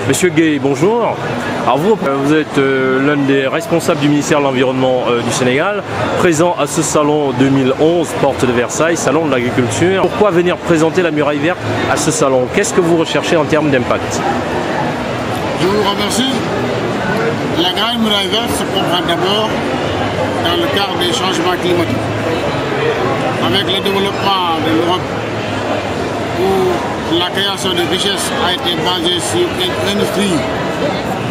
Monsieur Gueye, bonjour. Alors vous êtes l'un des responsables du ministère de l'Environnement du Sénégal, présent à ce salon 2011, porte de Versailles, salon de l'agriculture. Pourquoi venir présenter la muraille verte à ce salon? Qu'est-ce que vous recherchez en termes d'impact? Je vous remercie. La grande muraille verte se comprend d'abord dans le cadre des changements climatiques. Avec le développement de l'Europe, où la création de richesses a été basée sur une industrie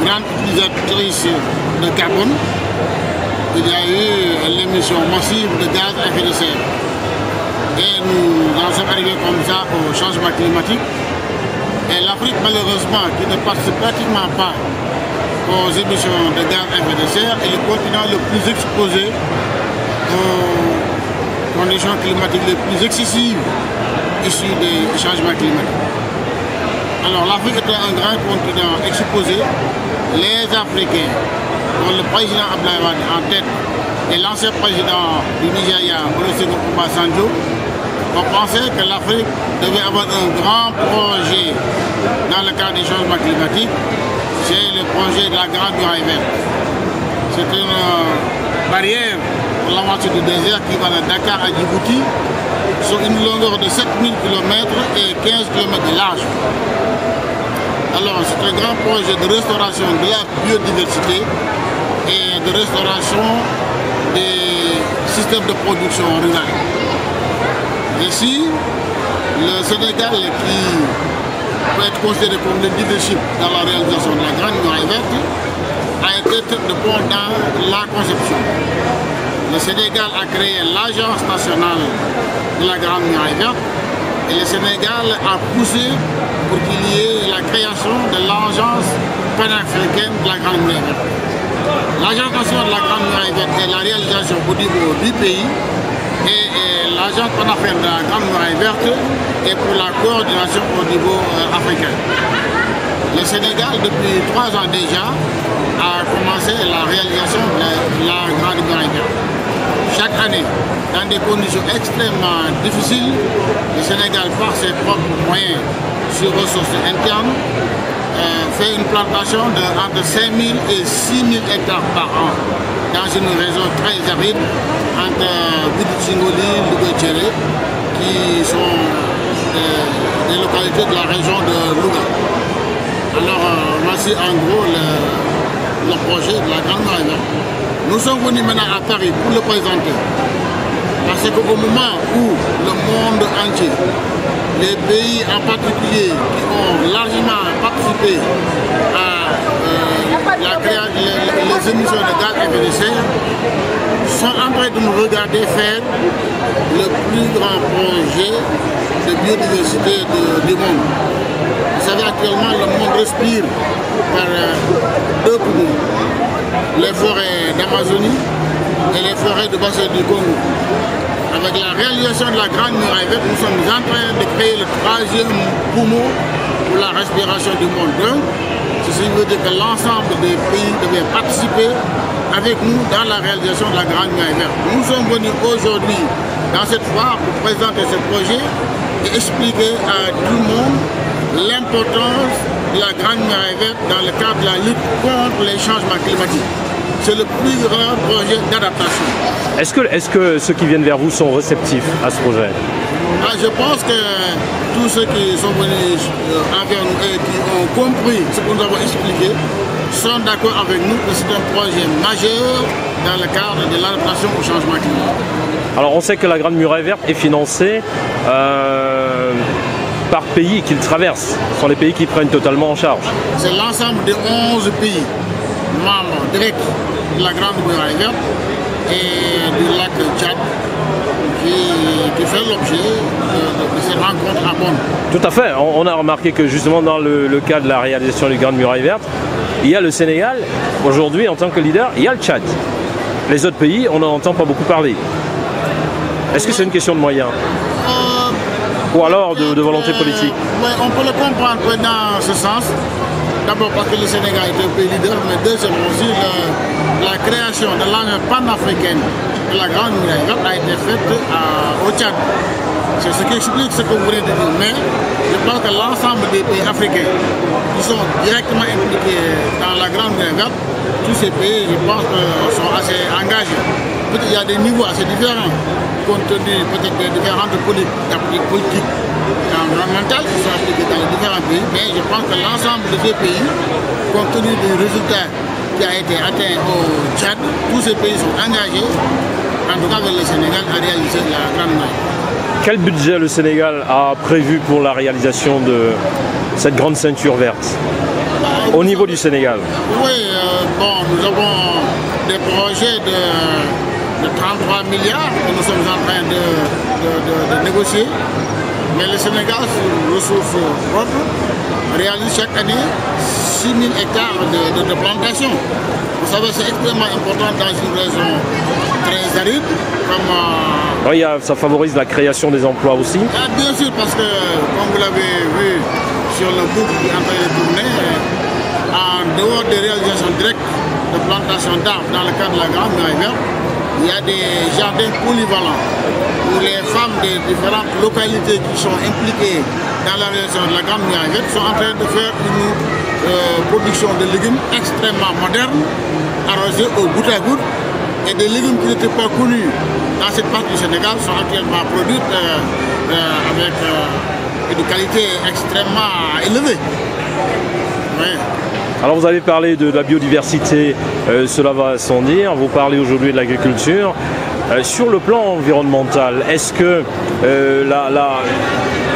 grande utilisatrice de carbone, il y a eu l'émission massive de gaz à effet de serre. Et nous en sommes arrivés comme ça au changement climatique. Et l'Afrique, malheureusement, qui ne participe pratiquement pas aux émissions de gaz à effet de serre, est le continent le plus exposé aux conditions climatiques les plus excessives issues des changements climatiques. Alors l'Afrique est un grand continent exposé. Les Africains, dont le président Abdoulaye Wade en tête et l'ancien président du Nigeria, Olusegun Obasanjo, ont pensé que l'Afrique devait avoir un grand projet dans le cadre des changements climatiques. C'est le projet de la Grande Muraille Verte. C'est une barrière pour l'avancée du désert qui va de Dakar à Djibouti sur une longueur de 7000 km et 15 km de large. Alors c'est un grand projet de restauration de la biodiversité et de restauration des systèmes de production rurale. Ici, le Sénégal, qui peut être considéré comme le leadership dans la réalisation de la Grande Muraille Verte, a été tête de pont dans la conception. Le Sénégal a créé l'Agence nationale de la Grande Muraille Verte et le Sénégal a poussé pour qu'il y ait la création de l'Agence panafricaine de la Grande Muraille Verte. L'Agence nationale de la Grande Muraille Verte est la réalisation au niveau du pays et l'Agence panafricaine de la Grande Muraille Verte est pour la coordination au niveau africain. Le Sénégal, depuis 3 ans déjà, a commencé la réalisation de la Grande Muraille Verte. Chaque année, dans des conditions extrêmement difficiles, le Sénégal, par ses propres moyens sur ressources internes, fait une plantation de entre 5000 et 6000 hectares par an dans une région très aride entre Bidou-Singoli et Louga-Tchéré, qui sont des localités de la région de Louga. Alors voici en gros le projet de la Grande Muraille Verte. Nous sommes venus maintenant à Paris pour le présenter. Parce qu'au moment où le monde entier, les pays en particulier qui ont largement participé à les émissions de gaz à effet de serre, sont en train de nous regarder faire le plus grand projet de biodiversité du monde. Vous savez, actuellement, le monde respire par 2 poumons. Les forêts d'Amazonie et les forêts de bassin du Congo. Avec la réalisation de la Grande Muraille Verte, nous sommes en train de créer le 3e poumon pour la respiration du monde. Donc, ceci veut dire que l'ensemble des pays devaient participer avec nous dans la réalisation de la Grande Muraille Verte. Nous sommes venus aujourd'hui dans cette foire pour présenter ce projet et expliquer à tout le monde l'importance de la Grande Muraille Verte dans le cadre de la lutte contre les changements climatiques. C'est le plus grand projet d'adaptation. Est-ce que ceux qui viennent vers vous sont réceptifs à ce projet? Je pense que tous ceux qui sont venus envers nous et qui ont compris ce que nous avons expliqué sont d'accord avec nous que c'est un projet majeur dans le cadre de l'adaptation au changement climatique. Alors on sait que la Grande Muraille Verte est financée par pays qu'ils traversent. Ce sont les pays qui prennent totalement en charge. C'est l'ensemble des 11 pays membres directs de la Grande Muraille Verte et du lac Tchad qui fait l'objet de ces rencontres à Bonn. Tout à fait. On a remarqué que justement dans le cas de la réalisation du Grande Muraille Verte, il y a le Sénégal, aujourd'hui en tant que leader, il y a le Tchad. Les autres pays, on n'en entend pas beaucoup parler. Est-ce que c'est une question de moyens ou alors de volonté politique? Oui, on peut le comprendre dans ce sens. D'abord parce que le Sénégal est un pays leader, mais deuxièmement aussi la création de l'armée panafricaine de la Grande Muraille Verte a été faite au Tchad. C'est ce qui explique ce que vous venez de dire. Mais je pense que l'ensemble des pays africains qui sont directement impliqués dans la Grande Muraille Verte, tous ces pays, je pense, sont assez engagés. Peut-être il y a des niveaux assez différents, compte tenu peut-être des différentes politiques environnementales qui sont appliquées dans les différents pays. Mais je pense que l'ensemble de ces pays, compte tenu du résultat qui a été atteint au Tchad, tous ces pays sont engagés, en tout cas avec le Sénégal, à réaliser la Grande Muraille. Quel budget le Sénégal a prévu pour la réalisation de cette grande ceinture verte au niveau du Sénégal? Oui, nous avons des projets de 33 milliards que nous sommes en train de négocier. Mais le Sénégal, sur ressources propres, réalise chaque année 6 000 hectares de plantation. Vous savez, c'est extrêmement important dans une région très aride comme... Oui, ça favorise la création des emplois aussi. Bien sûr, parce que, comme vous l'avez vu sur le boucle qui est en train de tourner, en dehors des réalisations directes de plantation d'arbres dans le cadre de la Grande Muraille Verte, il y a des jardins polyvalents où les femmes des différentes localités qui sont impliquées dans la réalisation de la Grande Muraille Verte sont en train de faire une production de légumes extrêmement moderne, arrosés au goutte à goutte, et des légumes qui n'étaient pas connus dans cette partie du Sénégal sont actuellement produits avec une qualité extrêmement élevée. Oui. Alors vous avez parlé de la biodiversité, cela va sans dire, vous parlez aujourd'hui de l'agriculture. Sur le plan environnemental, est-ce que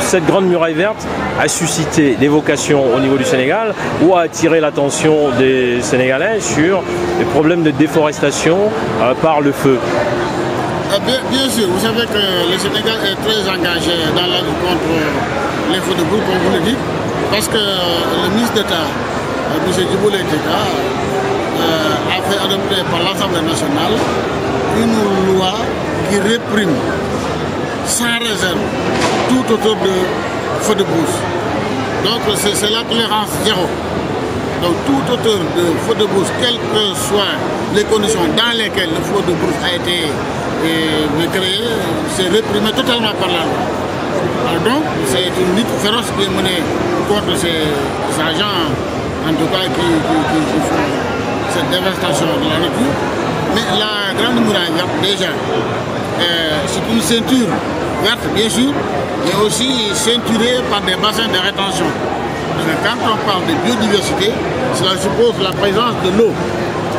cette grande muraille verte a suscité des vocations au niveau du Sénégal ou a attiré l'attention des Sénégalais sur les problèmes de déforestation par le feu? Bien sûr, vous savez que le Sénégal est très engagé dans la lutte contre les feux de boue, comme vous le dites, parce que le ministre d'État, M. Djibo Leïta, a fait adopter par l'Assemblée nationale une loi qui réprime sans réserve tout autour de feux de brousse. Donc c'est la tolérance zéro. Donc tout autour de feux de brousse, quelles que soient les conditions dans lesquelles le feu de brousse a été créé, c'est réprimé totalement par la loi. Alors donc c'est une lutte féroce qui est menée contre ces agents, en tout cas qui font cette dévastation de la nature. Mais la Grande Muraille Verte, déjà, c'est une ceinture verte, bien sûr, mais aussi ceinturée par des bassins de rétention. Parce que quand on parle de biodiversité, cela suppose la présence de l'eau.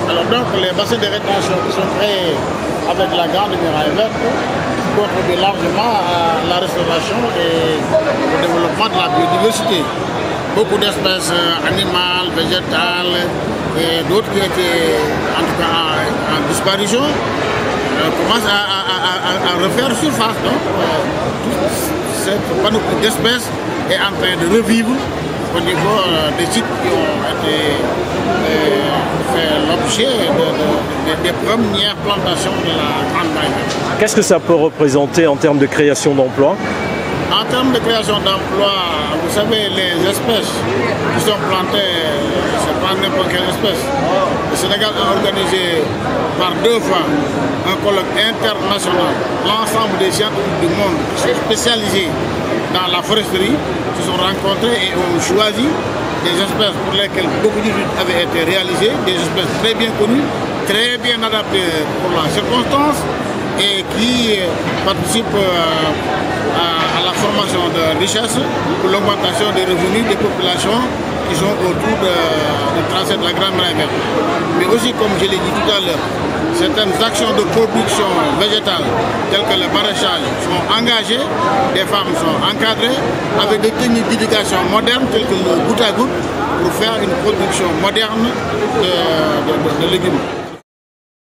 Alors donc, les bassins de rétention qui sont créés avec la Grande Muraille Verte contribuent largement à la restauration et au développement de la biodiversité. Beaucoup d'espèces animales, végétales et d'autres qui étaient en tout cas en disparition commencent à refaire surface. Donc, toute cette panoplie d'espèces est en train de revivre au niveau des sites qui ont été fait l'objet des premières plantations de la Grande Muraille Verte. Qu'est-ce que ça peut représenter en termes de création d'emplois? En termes de création d'emplois, vous savez, les espèces qui sont plantées, ce n'est pas n'importe quelle espèce. Le Sénégal a organisé par 2 fois un colloque international. L'ensemble des scientifiques du monde qui sont spécialisés dans la foresterie se sont rencontrés et ont choisi des espèces pour lesquelles beaucoup d'études avaient été réalisées, des espèces très bien connues, très bien adaptées pour la circonstance et qui participent à la formation de richesses pour l'augmentation des revenus des populations qui sont autour du tracé de la Grande Muraille Verte. Mais aussi, comme je l'ai dit tout à l'heure, certaines actions de production végétale, telles que le maraîchage, sont engagées, des femmes sont encadrées avec des techniques d'éducation modernes, telles que le goutte à goutte, pour faire une production moderne de légumes.